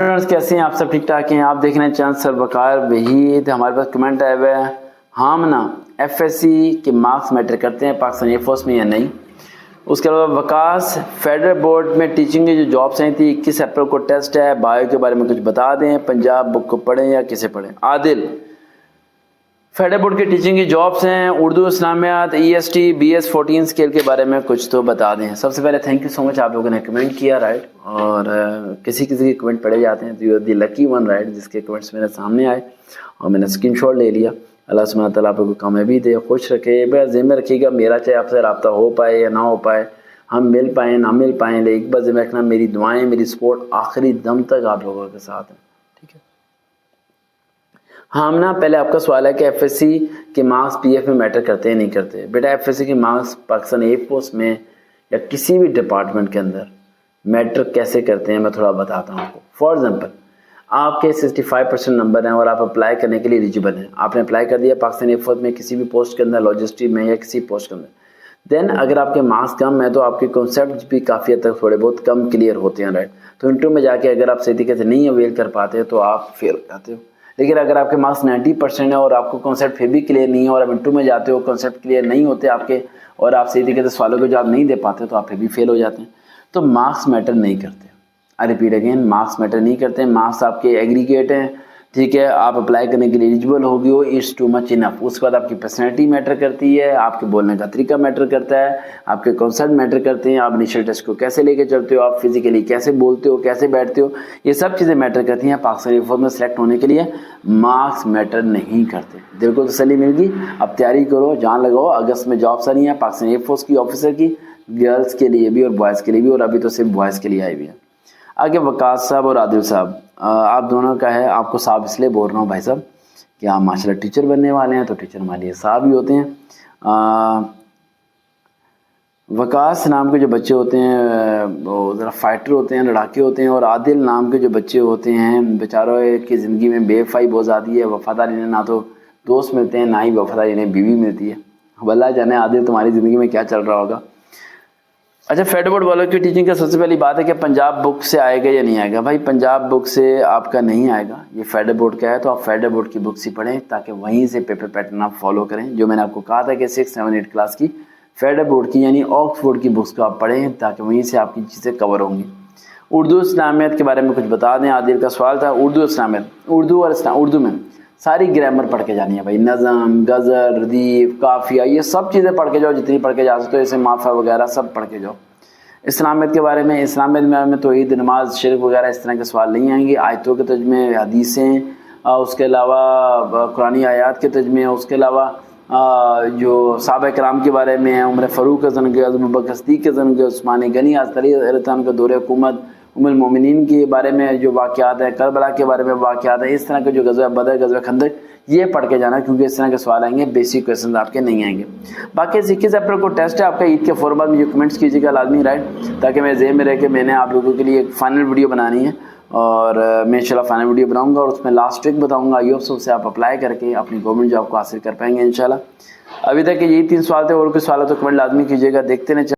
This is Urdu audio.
کیسے ہیں آپ سب؟ ٹھیک ٹھاک ہیں؟ آپ دیکھ رہے ہیں چینل سر وقار وحید. ہمارے پاس کمنٹ آیا ہوا ہے، ہامنا ایف ایس سی کے مارکس میٹر کرتے ہیں پاکستان ایئر فورس میں یا نہیں. اس کے علاوہ وکاس فیڈرل بورڈ میں ٹیچنگ کی جو جابس ہیں تھی 21 اپریل کو ٹیسٹ ہے، بایو کے بارے میں کچھ بتا دیں، پنجاب بک کو پڑھیں یا کسے پڑھیں. عادل فیڈرل بورڈ کے ٹیچنگ کی جابس ہیں، اردو اسلامیات E S T B S 14 scale کے بارے میں کچھ تو بتا دیں. سب سے پہلے تھینک یو سو مچ، آپ لوگوں نے کمنٹ کیا رائٹ، اور کسی کے کمنٹ پڑھے جاتے ہیں تو you the lucky one right, جس کے کمنٹس میرے سامنے آئے اور میں نے اسکرین شاٹ لے لیا. اللہ سبحانہ تعالیٰ آپ کو کامیابی دے، خوش رکھے. بس ذہن میں رکھیے گا میرا چاہے آپ سے رابطہ ہو پائے یا نہ ہو پائے، ہم مل پائیں نہ مل پائیں، لیکن ایک بار ذہن میں رکھنا میری دعائیں میری سپورٹ آخری دم تک آپ لوگوں کے ساتھ ہیں. ٹھیک ہے. ہاں نا، پہلے آپ کا سوال ہے کہ ایف ایس سی کے مارکس پی ایف میں میٹر کرتے ہیں نہیں کرتے. بیٹا ایف ایس سی کے مارکس پاکستان ایئر فورس میں یا کسی بھی ڈپارٹمنٹ کے اندر میٹر کیسے کرتے ہیں میں تھوڑا بتاتا ہوں آپ کو. فار ایگزامپل آپ کے 65% نمبر ہیں اور آپ اپلائی کرنے کے لیے ایلیجیبل ہیں، آپ نے اپلائی کر دیا پاکستان ایئر فورس میں کسی بھی پوسٹ کے اندر، لاجسٹک میں یا کسی پوسٹ کے اندر. دین اگر آپ کے مارکس کم ہیں تو آپ کے کنسیپٹ بھی کافی حد تک تھوڑے بہت کم کلیئر ہوتے ہیں رائٹ. تو انٹرویو میں جا کے اگر آپ صحیح طریقے سے نہیں اویل کر پاتے تو آپ فیل ہو جاتے ہو. لیکن اگر آپ کے مارکس 90% ہے اور آپ کو کنسیپٹ پھر بھی کلیئر نہیں ہے اور آپ انٹرویو میں جاتے ہو کنسیپٹ کلیئر نہیں ہوتے آپ کے اور آپ صحیح طریقے سے سوالوں کے جواب نہیں دے پاتے تو آپ پھر بھی فیل ہو جاتے ہیں. تو مارکس میٹر نہیں کرتے. I repeat again, marks matter نہیں کرتے. مارکس آپ کے ایگریگیٹ ہیں، ٹھیک ہے، آپ اپلائی کرنے کے لیے ایلیجیبل ہو گئے ہو، اٹس ٹو مچ انف. اس کے بعد آپ کی پرسنالٹی میٹر کرتی ہے، آپ کے بولنے کا طریقہ میٹر کرتا ہے، آپ کے کنسیپٹ میٹر کرتے ہیں، آپ انیشیل ٹیسٹ کو کیسے لے کے چلتے ہو، آپ فزیکلی کیسے بولتے ہو، کیسے بیٹھتے ہو، یہ سب چیزیں میٹر کرتی ہیں. پاکستان ایئر فورس میں سلیکٹ ہونے کے لیے مارکس میٹر نہیں کرتے. دل کو تسلی مل گئی؟ اب تیاری کرو، جان لگاؤ. اگست میں جابس آنی ہے پاکستان ایئر فورس کی آفیسر کی، گرلس کے لیے بھی اور بوائز کے لیے بھی، اور ابھی تو صرف بوائز کے لیے آئی ہوئی ہے. آگے وکاس صاحب اور عادل صاحب، آپ دونوں کا ہے. آپ کو صاحب اس لیے بول رہا ہوں بھائی صاحب کہ آپ ماشاء اللہ ٹیچر بننے والے ہیں تو ٹیچر ہمارے لیے صاحب ہی ہوتے ہیں. وکاس نام کے جو بچے ہوتے ہیں وہ ذرا فائٹر ہوتے ہیں، لڑاکے ہوتے ہیں، اور عادل نام کے جو بچے ہوتے ہیں بیچاروں کی زندگی میں بے وفائی بہت زیادہ ہے. وفاداری نے نہ تو دوست ملتے ہیں نہ ہی وفاداری نے بیوی ملتی ہے. اب اللہ جانے عادل تمہاری زندگی میں کیا چل رہا ہوگا. اچھا، فیڈرل بورڈ والوں کی ٹیچنگ کا سب سے پہلی بات ہے کہ پنجاب بک سے آئے گا یا نہیں آئے گا. بھائی پنجاب بک سے آپ کا نہیں آئے گا، یہ فیڈرل بورڈ کا ہے تو آپ فیڈرل بورڈ کی بکس ہی پڑھیں تاکہ وہیں سے پیپر پیٹرن آپ فالو کریں. جو میں نے آپ کو کہا تھا کہ 6, 7, 8 کلاس کی فیڈرل بورڈ کی یعنی آکسفورڈ کی بکس کو آپ پڑھیں تاکہ وہیں سے آپ کی چیزیں کور ہوں گی. اردو اسلامیت کے بارے میں کچھ بتا دیں. عادل کا سوال تھا اردو اسلامیت. اردو میں ساری گرامر پڑھ کے جانی ہے بھائی، نظم، غزل، ردیف، قافیہ، یہ سب چیزیں پڑھ کے جاؤ جتنی پڑھ کے جا سکتے ہو. اسے مافع وغیرہ سب پڑھ کے جاؤ. اسلامیت کے بارے میں، اسلامیت میں توحید، نماز، شرک وغیرہ اس طرح کے سوال نہیں آئیں گے. آیتوں کے ترجمے، حدیثیں، اس کے علاوہ قرآنی آیات کے ترجمے، اس کے علاوہ جو صحابہ کرام کے بارے میں ہیں، عمر فاروق کے زمانے کے، ابوبکر صدیق کے زمانے کے، عثمان غنی، حضرت علی رضی اللہ عنہ کا دور حکومت، ام المومنین کے بارے میں جو واقعات ہیں، کربلا کے بارے میں واقعات ہیں، اس طرح کے جو غزوہ بدر، غزوہ خندق، یہ پڑھ کے جانا کیونکہ اس طرح کے سوال آئیں گے. بیسک کویسچنز آپ کے نہیں آئیں گے. باقی 21 اپریل کو ٹیسٹ ہے آپ کا. عید کے فوراً بعد مجھے کمنٹس کیجیے گا لازمی رائٹ، تاکہ میں ذہن میں رہ کے میں نے آپ لوگوں کے لیے ایک فائنل ویڈیو بنانی ہے اور میں انشاءاللہ فائنل ویڈیو بناؤں گا اور اس میں لاسٹ ٹرک بتاؤں گا. ایوب سے آپ اپلائی کر کے اپنی گورنمنٹ جاب کو حاصل کر پائیں گے انشاءاللہ. ابھی تک یہی 3 سوال تھے، اور کوئی سوال ہے تو کمنٹ لازمی کیجیے گا. دیکھتے رہیں.